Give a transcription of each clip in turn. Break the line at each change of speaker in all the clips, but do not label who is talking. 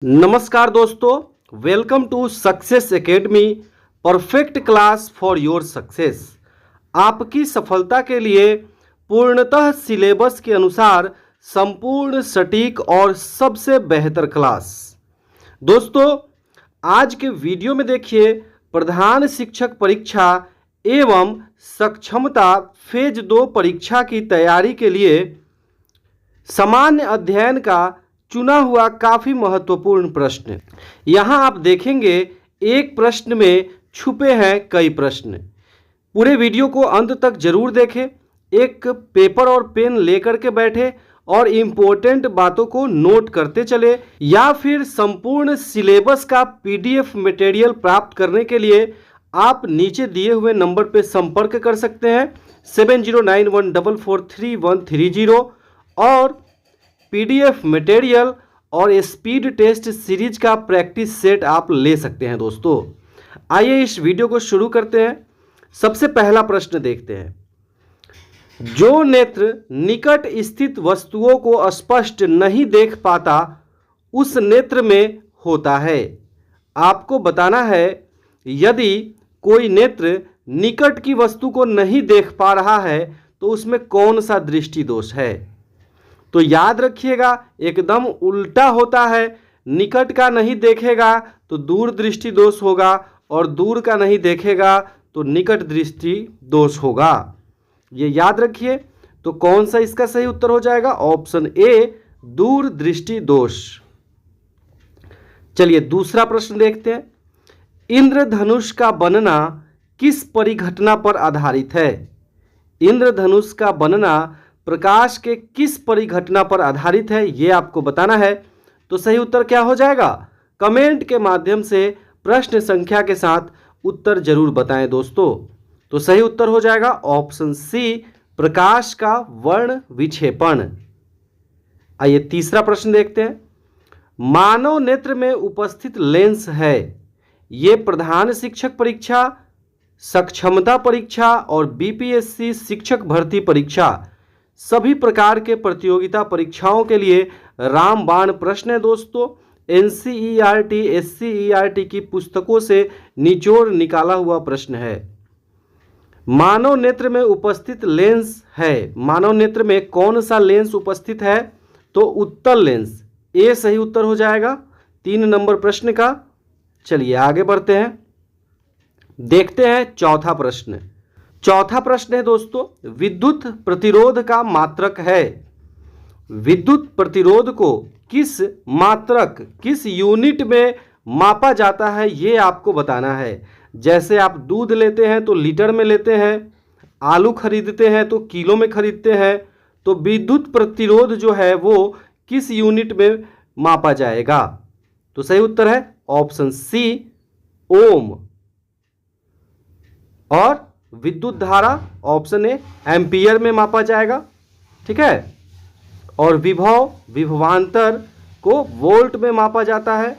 नमस्कार दोस्तों, welcome to success academy, perfect class for your success. आपकी सफलता के लिए पूर्णतः सिलेबस के अनुसार संपूर्ण सटीक और सबसे बेहतर क्लास। दोस्तों, आज के वीडियो में देखिए प्रधान शिक्षक परीक्षा एवं सक्षमता फेज 2 परीक्षा की तैयारी के लिए सामान्य अध्ययन का चुना हुआ काफी महत्वपूर्ण प्रश्न। यहां आप देखेंगे एक प्रश्न में छुपे हैं कई प्रश्न। पूरे वीडियो को अंत तक जरूर देखें, एक पेपर और पेन लेकर के बैठे और इम्पोर्टेंट बातों को नोट करते चले, या फिर संपूर्ण सिलेबस का पीडीएफ मटेरियल प्राप्त करने के लिए आप नीचे दिए हुए नंबर पर संपर्क कर सकते हैं 7091443130 और पीडीएफ मटेरियल और स्पीड टेस्ट सीरीज का प्रैक्टिस सेट आप ले सकते हैं। दोस्तों, आइए इस वीडियो को शुरू करते हैं। सबसे पहला प्रश्न देखते हैं। जो नेत्र निकट स्थित वस्तुओं को स्पष्ट नहीं देख पाता उस नेत्र में होता है। आपको बताना है यदि कोई नेत्र निकट की वस्तु को नहीं देख पा रहा है तो उसमें कौन सा दृष्टि दोष है। तो याद रखिएगा, एकदम उल्टा होता है। निकट का नहीं देखेगा तो दूर दृष्टि दोष होगा और दूर का नहीं देखेगा तो निकट दृष्टि दोष होगा। ये याद रखिए। तो कौन सा इसका सही उत्तर हो जाएगा? ऑप्शन ए, दूर दृष्टि दोष। चलिए दूसरा प्रश्न देखते हैं। इंद्रधनुष का बनना किस परिघटना पर आधारित है? इंद्रधनुष का बनना प्रकाश के किस परिघटना पर आधारित है, यह आपको बताना है। तो सही उत्तर क्या हो जाएगा? कमेंट के माध्यम से प्रश्न संख्या के साथ उत्तर जरूर बताएं दोस्तों। तो सही उत्तर हो जाएगा ऑप्शन सी, प्रकाश का वर्ण विक्षेपण। आइए तीसरा प्रश्न देखते हैं। मानव नेत्र में उपस्थित लेंस है। ये प्रधान शिक्षक परीक्षा, सक्षमता परीक्षा और बीपीएससी शिक्षक भर्ती परीक्षा सभी प्रकार के प्रतियोगिता परीक्षाओं के लिए रामबाण प्रश्न है दोस्तों। एनसीईआरटी, एससीईआरटी की पुस्तकों से निचोड़ निकाला हुआ प्रश्न है। मानव नेत्र में उपस्थित लेंस है। मानव नेत्र में कौन सा लेंस उपस्थित है? तो उत्तल लेंस। ए सही उत्तर हो जाएगा 3 नंबर प्रश्न का। चलिए आगे बढ़ते हैं, देखते हैं चौथा प्रश्न। चौथा प्रश्न है दोस्तों, विद्युत प्रतिरोध का मात्रक है। विद्युत प्रतिरोध को किस मात्रक, किस यूनिट में मापा जाता है, ये आपको बताना है। जैसे आप दूध लेते हैं तो लीटर में लेते हैं, आलू खरीदते हैं तो किलो में खरीदते हैं। तो विद्युत प्रतिरोध जो है वो किस यूनिट में मापा जाएगा? तो सही उत्तर है ऑप्शन सी, ओम। और विद्युत धारा ऑप्शन ए, एम्पियर में मापा जाएगा। ठीक है। और विभव, विभवांतर को वोल्ट में मापा जाता है।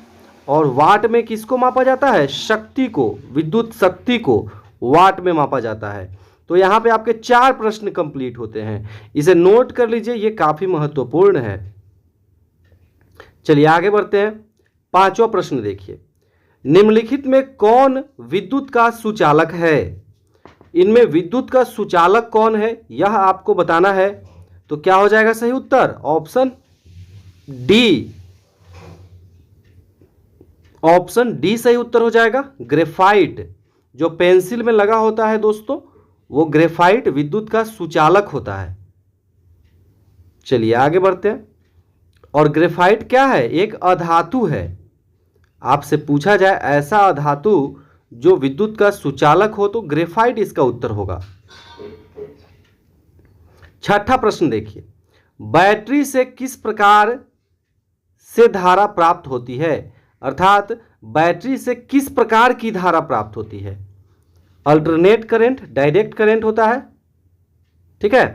और वाट में किसको मापा जाता है? शक्ति को, विद्युत शक्ति को वाट में मापा जाता है। तो यहाँ पे आपके 4 प्रश्न कंप्लीट होते हैं। इसे नोट कर लीजिए, ये काफी महत्वपूर्ण है। चलिए आगे बढ़ते हैं। 5वां प्रश्न देखिए। निम्नलिखित में कौन विद्युत का सुचालक है? इनमें विद्युत का सुचालक कौन है, यह आपको बताना है। तो क्या हो जाएगा सही उत्तर? Option D. ऑप्शन डी सही उत्तर हो जाएगा। ग्रेफाइट जो पेंसिल में लगा होता है दोस्तों, वो ग्रेफाइट विद्युत का सुचालक होता है। चलिए आगे बढ़ते हैं। और ग्रेफाइट क्या है? एक अधातु है। आपसे पूछा जाए ऐसा अधातु जो विद्युत का सुचालक हो तो ग्रेफाइट इसका उत्तर होगा। 6ठा प्रश्न देखिए। बैटरी से किस प्रकार से धारा प्राप्त होती है? अर्थात बैटरी से किस प्रकार की धारा प्राप्त होती है? अल्टरनेट करंट, डायरेक्ट करंट होता है। ठीक है।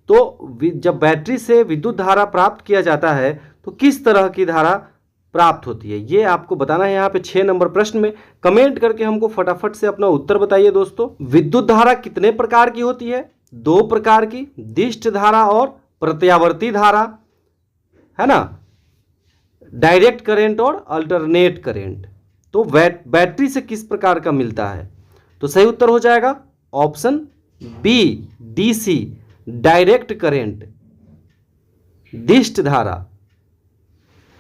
तो जब बैटरी से विद्युत धारा प्राप्त किया जाता है तो किस तरह की धारा प्राप्त होती है, ये आपको बताना है। यहाँ पे 6 नंबर प्रश्न में कमेंट करके हमको फटाफट से अपना उत्तर बताइए दोस्तों। विद्युत धारा कितने प्रकार की होती है? 2 प्रकार की, दिष्ट धारा और प्रत्यावर्ती धारा, है ना। डायरेक्ट करंट और अल्टरनेट करंट। तो बैटरी से किस प्रकार का मिलता है? तो सही उत्तर हो जाएगा option B, DC, direct current, दिष्ट धारा।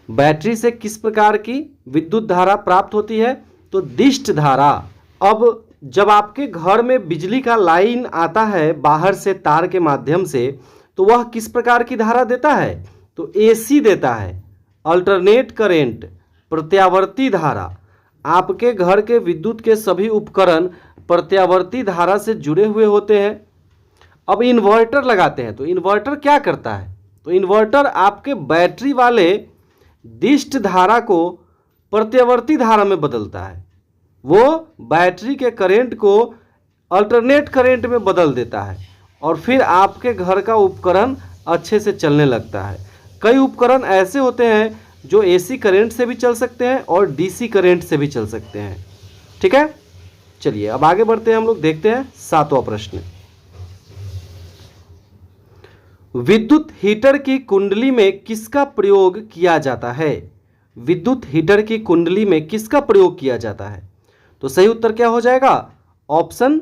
बैटरी से किस प्रकार की विद्युत धारा प्राप्त होती है? तो दिष्ट धारा। अब जब आपके घर में बिजली का लाइन आता है बाहर से तार के माध्यम से, तो वह किस प्रकार की धारा देता है? तो एसी देता है, अल्टरनेट करंट, प्रत्यावर्ती धारा। आपके घर के विद्युत के सभी उपकरण प्रत्यावर्ती धारा से जुड़े हुए होते हैं। अब इन्वर्टर लगाते हैं, तो इन्वर्टर क्या करता है? तो इन्वर्टर आपके बैटरी वाले दिष्ट धारा को प्रत्यावर्ती धारा में बदलता है। वो बैटरी के करंट को अल्टरनेट करंट में बदल देता है और फिर आपके घर का उपकरण अच्छे से चलने लगता है। कई उपकरण ऐसे होते हैं जो एसी करंट से भी चल सकते हैं और डीसी करंट से भी चल सकते हैं। ठीक है, चलिए अब आगे बढ़ते हैं। हम लोग देखते हैं 7वां प्रश्न। विद्युत हीटर की कुंडली में किसका प्रयोग किया जाता है? विद्युत हीटर की कुंडली में किसका प्रयोग किया जाता है? तो सही उत्तर क्या हो जाएगा? ऑप्शन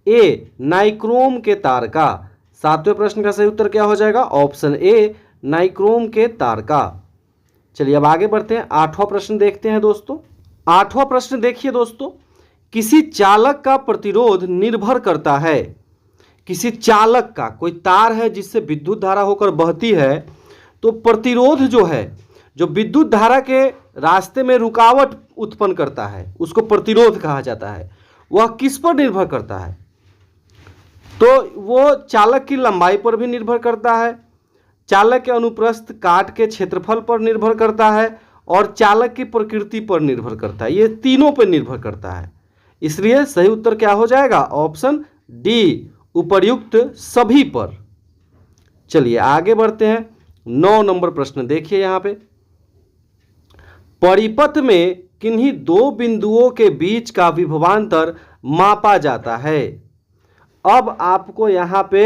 ए, नाइक्रोम के तार का। 7वें प्रश्न का सही उत्तर क्या हो जाएगा? ऑप्शन ए, नाइक्रोम के तार का। चलिए अब आगे बढ़ते हैं। 8वां प्रश्न देखते हैं दोस्तों। 8वां प्रश्न देखिए दोस्तों, किसी चालक का प्रतिरोध निर्भर करता है। किसी चालक का, कोई तार है जिससे विद्युत धारा होकर बहती है, तो प्रतिरोध जो है, जो विद्युत धारा के रास्ते में रुकावट उत्पन्न करता है, उसको प्रतिरोध कहा जाता है। वह किस पर निर्भर करता है? तो वो चालक की लंबाई पर भी निर्भर करता है, चालक के अनुप्रस्थ काट के क्षेत्रफल पर निर्भर करता है और चालक की प्रकृति पर निर्भर करता है। ये तीनों पर निर्भर करता है। इसलिए सही उत्तर क्या हो जाएगा? ऑप्शन डी, उपर्युक्त सभी पर। चलिए आगे बढ़ते हैं। 9 नंबर प्रश्न देखिए यहाँ पे। परिपथ में किन्हीं दो बिंदुओं के बीच का विभवांतर मापा जाता है। अब आपको यहाँ पे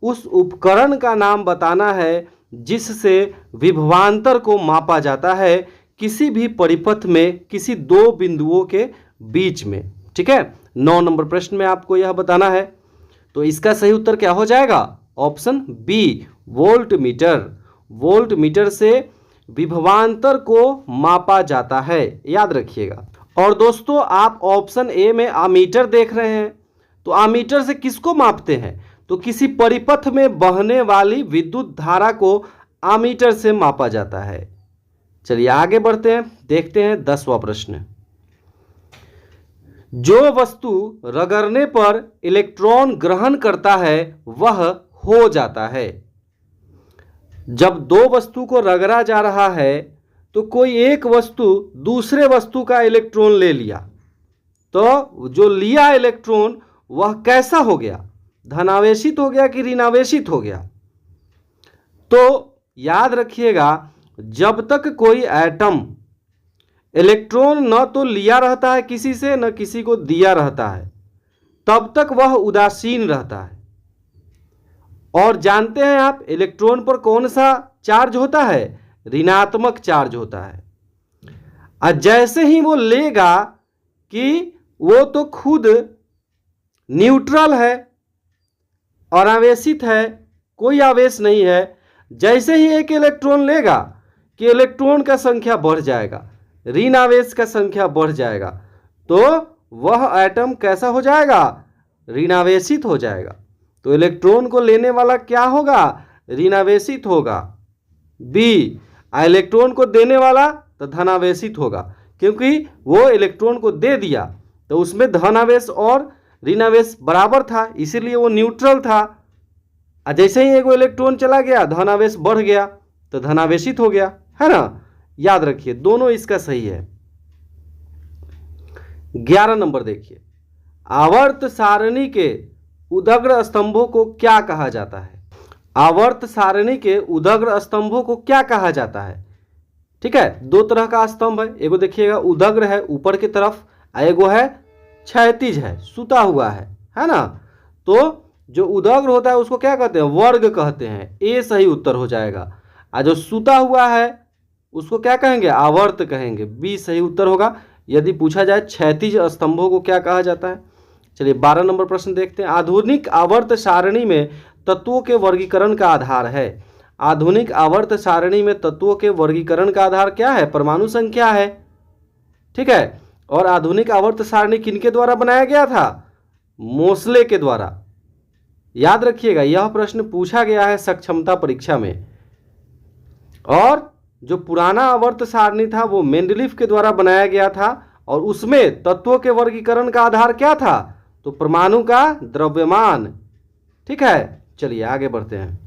उस उपकरण का नाम बताना है जिससे विभवांतर को मापा जाता है किसी भी परिपथ में किसी दो बिंदुओं के बीच में। ठीक है, 9 नंबर प्रश्न में आपको यह बताना है। तो इसका सही उत्तर क्या हो जाएगा? Option B, volt meter. Volt meter से विभवांतर को मापा जाता है, याद रखिएगा। और दोस्तों आप ऑप्शन ए में आमीटर देख रहे हैं, तो आमीटर से किसको मापते हैं? तो किसी परिपथ में बहने वाली विद्युत धारा को आमीटर से मापा जाता है। चलिए आगे बढ़ते हैं, देखते हैं 10वां प्रश्न। जो वस्तु रगड़ने पर इलेक्ट्रॉन ग्रहण करता है वह हो जाता है। जब दो वस्तु को रगड़ा जा रहा है तो कोई एक वस्तु दूसरे वस्तु का इलेक्ट्रॉन ले लिया, तो जो लिया इलेक्ट्रॉन वह कैसा हो गया? धनावेशित हो गया कि ऋणावेशित हो गया? तो याद रखिएगा, जब तक कोई एटम इलेक्ट्रॉन न तो लिया रहता है किसी से, न किसी को दिया रहता है, तब तक वह उदासीन रहता है। और जानते हैं आप इलेक्ट्रॉन पर कौन सा चार्ज होता है? ऋणात्मक चार्ज होता है। और जैसे ही वो लेगा कि वो तो खुद न्यूट्रल है और आवेशित है, कोई आवेश नहीं है, जैसे ही एक इलेक्ट्रॉन लेगा कि इलेक्ट्रॉन का संख्या बढ़ जाएगा, ऋण आवेश का संख्या बढ़ जाएगा, तो वह एटम कैसा हो जाएगा? ऋणावेशित हो जाएगा। तो इलेक्ट्रॉन को लेने वाला क्या होगा? ऋणावेशित होगा, बी। इलेक्ट्रॉन को देने वाला तो धनावेशित होगा, क्योंकि वो इलेक्ट्रॉन को दे दिया तो उसमें धनावेश और ऋणावेश बराबर था, इसीलिए वो न्यूट्रल था। और जैसे ही एक इलेक्ट्रॉन चला गया, धनावेश बढ़ गया तो धनावेशित हो गया, है ना? याद रखिए, दोनों इसका सही है। 11 नंबर देखिए, आवर्त सारणी के उदग्र स्तंभों को क्या कहा जाता है? आवर्त सारणी के उदग्र स्तंभों को क्या कहा जाता है? ठीक है, दो तरह का स्तंभ है। एगो देखिएगा उदग्र है ऊपर की तरफ, एगो है क्षैतिज है, सुता हुआ है ना? तो जो उदग्र होता है उसको क्या कहते हैं? वर्ग कहते हैं। ए सही उत्तर हो जाएगा। और जो सुता हुआ है उसको क्या कहेंगे, आवर्त कहेंगे। बी सही उत्तर होगा। यदि पूछा जाए क्षैतिज स्तंभों को क्या कहा जाता है। चलिए 12 नंबर प्रश्न देखते हैं। आधुनिक आवर्त सारणी में तत्वों के वर्गीकरण का आधार है। आधुनिक आवर्त सारणी में तत्वों के वर्गीकरण का आधार क्या है, परमाणु संख्या है। ठीक है, और आधुनिक आवर्त सारणी किनके द्वारा बनाया गया था, मोसले के द्वारा। याद रखिएगा, यह प्रश्न पूछा गया है सक्षमता परीक्षा में। और जो पुराना आवर्त सारणी था वो मेंडलीफ के द्वारा बनाया गया था, और उसमें तत्वों के वर्गीकरण का आधार क्या था, तो परमाणु का द्रव्यमान। ठीक है, चलिए आगे बढ़ते हैं।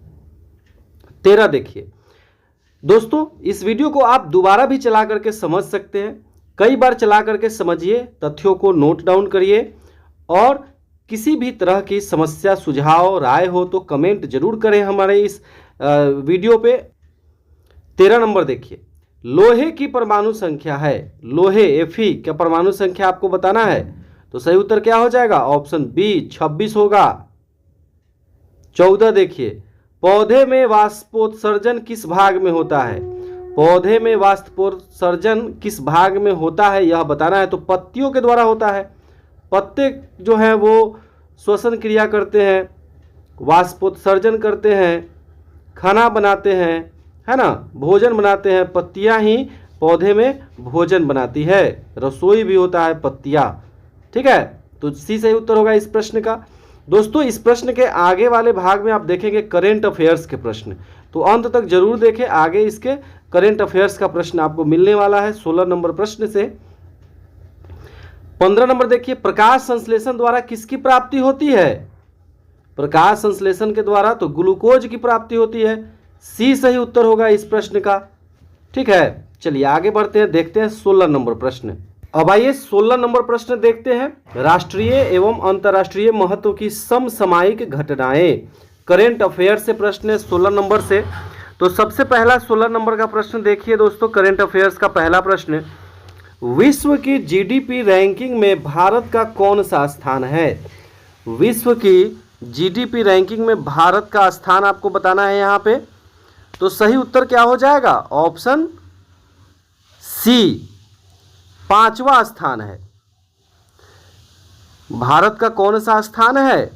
13 देखिए दोस्तों, इस वीडियो को आप दोबारा भी चला करके समझ सकते हैं। कई बार चला करके समझिए, तथ्यों को नोट डाउन करिए, और किसी भी तरह की समस्या, सुझाव, राय हो तो कमेंट जरूर करें हमारे इस वीडियो पे। 13 नंबर देखिए, लोहे की परमाणु संख्या है, लोहे Fe क्या परमाणु संख्या आपको बताना है, तो सही उत्तर क्या हो जाएगा, ऑप्शन बी 26 होगा। 14 देखिए, पौधे में वाष्पोत्सर्जन किस भाग में होता है, पौधे में वाष्पोत्सर्जन किस भाग में होता है यह बताना है। तो पत्तियों के द्वारा होता है। पत्ते जो हैं वो श्वसन क्रिया करते हैं, वाष्पोत्सर्जन करते हैं, खाना बनाते हैं, है ना, भोजन बनाते हैं। पत्तियां ही पौधे में भोजन बनाती है, रसोई भी होता है पत्तियां। ठीक है, तो सी सही उत्तर होगा इस प्रश्न का। दोस्तों इस प्रश्न के आगे वाले भाग में आप देखेंगे करेंट अफेयर्स के प्रश्न, तो अंत तक जरूर देखें। आगे इसके करेंट अफेयर्स का प्रश्न आपको मिलने वाला है 16 नंबर प्रश्न से। 15 नंबर देखिए, प्रकाश संश्लेषण द्वारा किसकी प्राप्ति होती है, प्रकाश संश्लेषण के द्वारा तो ग्लूकोज की प्राप्ति होती है। सी सही उत्तर होगा इस प्रश्न का। ठीक है, चलिए आगे बढ़ते हैं, देखते हैं 16 नंबर प्रश्न। अब आइए 16 नंबर प्रश्न देखते हैं। राष्ट्रीय एवं अंतर्राष्ट्रीय महत्व की समसामयिक घटनाएं, करेंट अफेयर से प्रश्न है 16 नंबर से। तो सबसे पहला 16 नंबर का प्रश्न देखिए दोस्तों, करेंट अफेयर्स का पहला प्रश्न, विश्व की जीडीपी रैंकिंग में भारत का कौन सा स्थान है, विश्व की जीडीपी रैंकिंग में भारत का स्थान आपको बताना है यहाँ पे। तो सही उत्तर क्या हो जाएगा, ऑप्शन सी 5वां स्थान है। भारत का कौन सा स्थान है,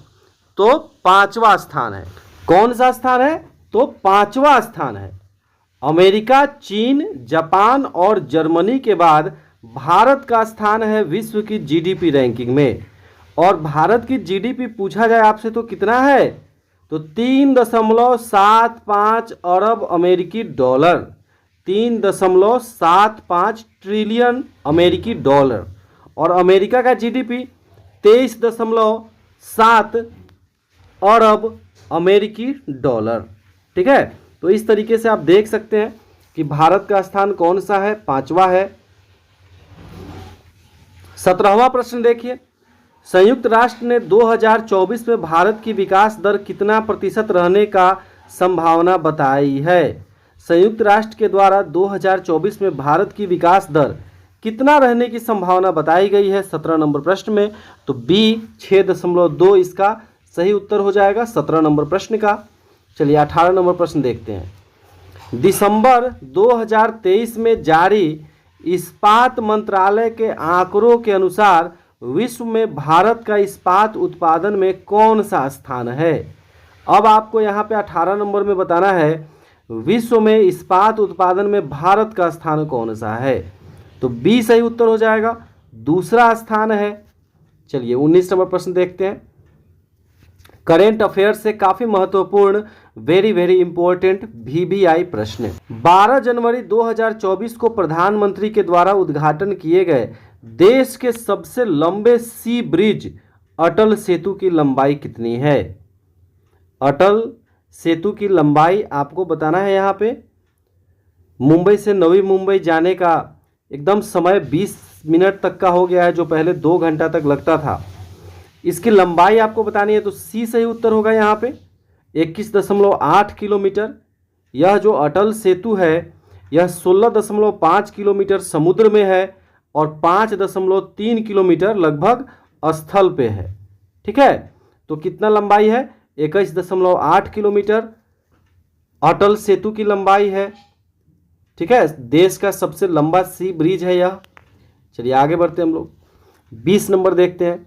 तो 5वां स्थान है। कौन सा स्थान है, तो 5वां स्थान है। अमेरिका, चीन, जापान और जर्मनी के बाद भारत का स्थान है विश्व की जीडीपी रैंकिंग में। और भारत की जीडीपी पूछा जाए आपसे तो कितना है, तो 3.75 अरब अमेरिकी डॉलर, 3.75 ट्रिलियन अमेरिकी डॉलर। और अमेरिका का जीडीपी 23.7 अरब अमेरिकी डॉलर। ठीक है, तो इस तरीके से आप देख सकते हैं कि भारत का स्थान कौन सा है, 5वां है। 17वां प्रश्न देखिए, संयुक्त राष्ट्र ने 2024 में भारत की विकास दर कितना प्रतिशत रहने का संभावना बताई है, संयुक्त राष्ट्र के द्वारा 2024 में भारत की विकास दर कितना रहने की संभावना बताई गई है 17 नंबर प्रश्न में। तो बी 6.2 इसका सही उत्तर हो जाएगा 17 नंबर प्रश्न का। चलिए 18 नंबर प्रश्न देखते हैं। दिसंबर 2023 में जारी इस्पात मंत्रालय के आंकड़ों के अनुसार विश्व में भारत का इस्पात उत्पादन में कौन सा स्थान है। अब आपको यहाँ पे 18 नंबर में बताना है विश्व में इस्पात उत्पादन में भारत का स्थान कौन सा है। तो बी सही उत्तर हो जाएगा, दूसरा स्थान है। चलिए 19 नंबर प्रश्न देखते हैं। करेंट अफेयर से काफी महत्वपूर्ण, वेरी वेरी इंपॉर्टेंट VBI प्रश्न। 12 जनवरी 2024 को प्रधानमंत्री के द्वारा उद्घाटन किए गए देश के सबसे लंबे सी ब्रिज अटल सेतु की लंबाई कितनी है। अटल सेतु की लंबाई आपको बताना है। यहाँ पे मुंबई से नवी मुंबई जाने का एकदम समय 20 मिनट तक का हो गया है, जो पहले 2 घंटा तक लगता था। इसकी लंबाई आपको बतानी है, तो सी सही उत्तर होगा यहाँ पे 21.8 किलोमीटर। यह जो अटल सेतु है यह 16.5 किलोमीटर समुद्र में है और 5.3 किलोमीटर लगभग स्थल पे है। ठीक है, तो कितना लंबाई है, 21.8 किलोमीटर अटल सेतु की लंबाई है। ठीक है, देश का सबसे लंबा सी ब्रिज है यह। चलिए आगे बढ़ते हैं हम लोग, 20 नंबर देखते हैं।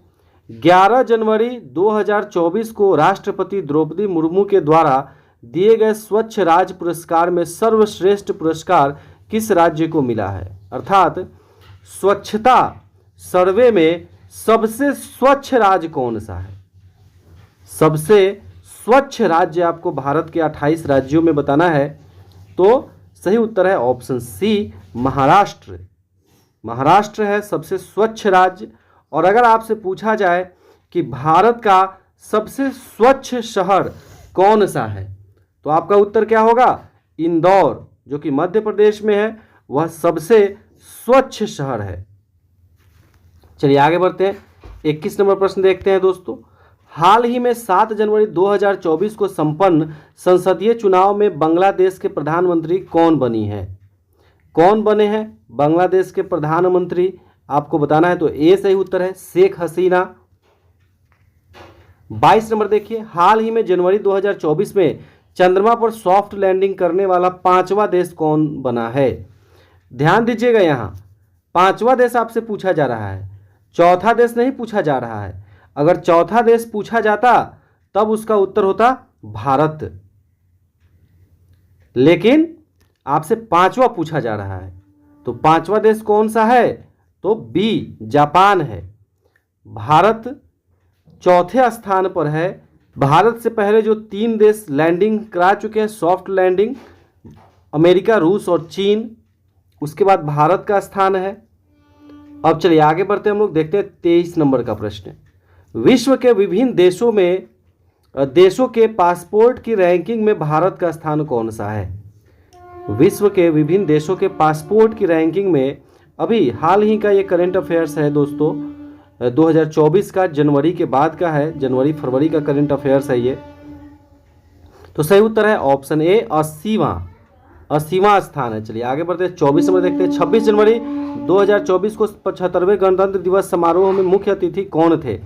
11 जनवरी 2024 को राष्ट्रपति द्रौपदी मुर्मू के द्वारा दिए गए स्वच्छ राज्य पुरस्कार में सर्वश्रेष्ठ पुरस्कार किस राज्य को मिला है? अर्थात स्वच्छता सर्वे में सबसे स्वच्छ राज्य कौन सा है? सबसे स्वच्छ राज्य आपको भारत के 28 राज्यों में बताना है। तो सही उत्तर है ऑप्शन सी, महाराष्ट्र। महाराष्ट्र है सबसे स्वच्छ राज्य। और अगर आपसे पूछा जाए कि भारत का सबसे स्वच्छ शहर कौन सा है, तो आपका उत्तर क्या होगा? इंदौर, जो कि मध्य प्रदेश में है, वह सबसे स्वच्छ शहर है। चलिए आगे बढ़ते हैं, 21 नंबर प्रश्न देखते हैं दोस्तों। हाल ही में 7 जनवरी 2024 को संपन्न संसदीय चुनाव में बांग्लादेश के प्रधानमंत्री कौन बनी है? कौन बने हैं बांग्लादेश के प्रधानमंत्री? आपको बताना है। तो ए सही उत्तर है, शेख हसीना। 22 नंबर देखिए, हाल ही में जनवरी 2024 में चंद्रमा पर सॉफ्ट लैंडिंग करने वाला 5वां देश कौन बना है? ध्यान दीजिएगा, यहाँ 5वां देश आपसे पूछा जा रहा है, चौथा देश नहीं पूछा जा रहा है। अगर चौथा देश पूछा जाता तब उसका उत्तर होता भारत, लेकिन आपसे 5वां पूछा जा रहा है। तो 5वां देश कौन सा है? तो बी, जापान है। भारत चौथे स्थान पर है। भारत से पहले जो 3 देश लैंडिंग करा चुके हैं सॉफ्ट लैंडिंग, अमेरिका, रूस और चीन, उसके बाद भारत का स्थान है। अब चलिए आगे बढ़ते हैं हम लोग, देखते हैं 23 नंबर का प्रश्न। विश्व के विभिन्न देशों के पासपोर्ट की रैंकिंग में भारत का स्थान कौन सा है? विश्व के विभिन्न देशों के पासपोर्ट की रैंकिंग में अभी हाल ही का ये करंट अफेयर्स है दोस्तों, 2024 का, जनवरी के बाद का है, जनवरी फरवरी का करंट अफेयर्स है ये। तो सही उत्तर है ऑप्शन ए, 80वां स्थान है। चलिए आगे बढ़ते हैं, 24 नंबर देखते हैं। 26 जनवरी 2024 को 75वें गणतंत्र दिवस समारोह में मुख्य अतिथि कौन थे?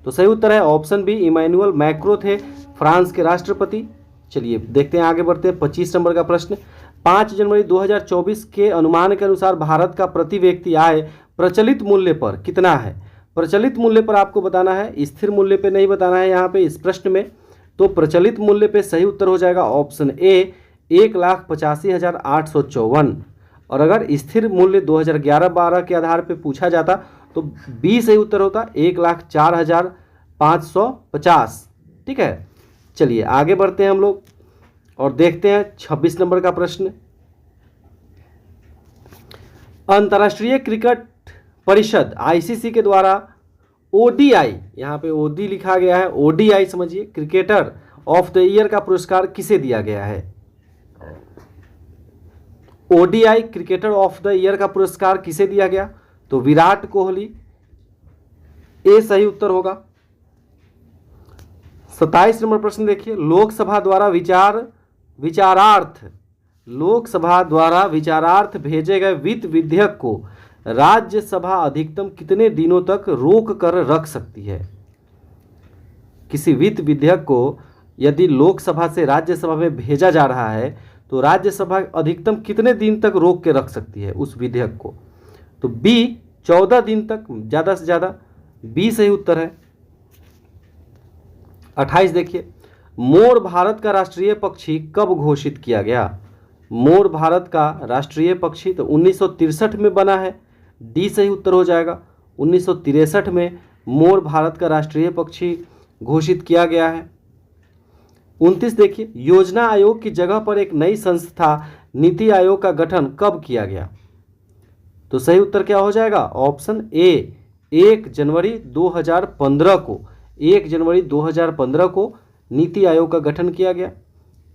तो सही उत्तर है ऑप्शन बी, इमैनुअल मैक्रो थे, फ्रांस के राष्ट्रपति। चलिए देखते हैं आगे बढ़ते हैं, 25 नंबर का प्रश्न। 5 जनवरी 2024 के अनुमान के अनुसार भारत का प्रति व्यक्ति आय प्रचलित मूल्य पर कितना है? प्रचलित मूल्य पर आपको बताना है, स्थिर मूल्य पे नहीं बताना है यहाँ पे इस प्रश्न में। तो प्रचलित मूल्य पे सही उत्तर हो जाएगा ऑप्शन ए, 1,85,854। और अगर स्थिर मूल्य 2011-12 के आधार पे पूछा जाता तो बी सही उत्तर होता, 1,04,550। ठीक है, चलिए आगे बढ़ते हैं हम लोग और देखते हैं 26 नंबर का प्रश्न। अंतर्राष्ट्रीय क्रिकेट परिषद आईसीसी के द्वारा ओडीआई, यहाँ पे ओडी लिखा गया है, ओडीआई समझिए, क्रिकेटर ऑफ द ईयर का पुरस्कार किसे दिया गया है? ODI cricketer of the year का पुरस्कार किसे दिया गया? तो विराट कोहली, ए सही उत्तर होगा। 27 नंबर प्रश्न देखिए, लोकसभा द्वारा विचारार्थ भेजे गए वित्त विधेयक को राज्यसभा अधिकतम कितने दिनों तक रोक कर रख सकती है? किसी वित्त विधेयक को यदि लोकसभा से राज्यसभा में भेजा जा रहा है तो राज्यसभा अधिकतम कितने दिन तक रोक के रख सकती है उस विधेयक को? तो बी, 14 दिन तक ज़्यादा से ज़्यादा, बी सही उत्तर है। 28 देखिए, मोर भारत का राष्ट्रीय पक्षी कब घोषित किया गया? मोर भारत का राष्ट्रीय पक्षी तो 1963 में बना है, डी सही उत्तर हो जाएगा। 1963 में मोर भारत का राष्ट्रीय पक्षी घोषित किया गया है। 29 देखिए, योजना आयोग की जगह पर एक नई संस्था नीति आयोग का गठन कब किया गया? तो सही उत्तर क्या हो जाएगा? ऑप्शन ए, 1 जनवरी 2015 को, 1 जनवरी 2015 को नीति आयोग का गठन किया गया।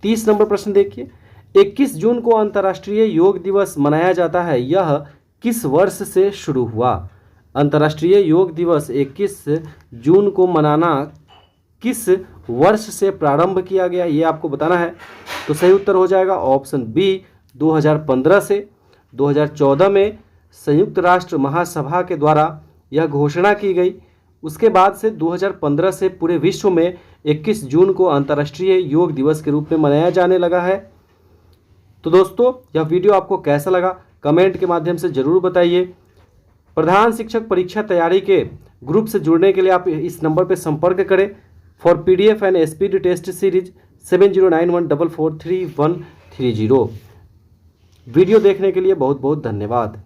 30 नंबर प्रश्न देखिए, 21 जून को अंतर्राष्ट्रीय योग दिवस मनाया जाता है, यह किस वर्ष से शुरू हुआ? अंतर्राष्ट्रीय योग दिवस 21 जून को मनाना किस वर्ष से प्रारंभ किया गया, ये आपको बताना है। तो सही उत्तर हो जाएगा ऑप्शन बी, 2015 से। 2014 में संयुक्त राष्ट्र महासभा के द्वारा यह घोषणा की गई। उसके बाद से 2015 से पूरे विश्व में 21 जून को अंतर्राष्ट्रीय योग दिवस के रूप में मनाया जाने लगा है। तो दोस्तों यह वीडियो आपको कैसा लगा कमेंट के माध्यम से ज़रूर बताइए। प्रधान शिक्षक परीक्षा तैयारी के ग्रुप से जुड़ने के लिए आप इस नंबर पर संपर्क करें for PDF and SPD test series 7091443130। वीडियो देखने के लिए बहुत बहुत धन्यवाद।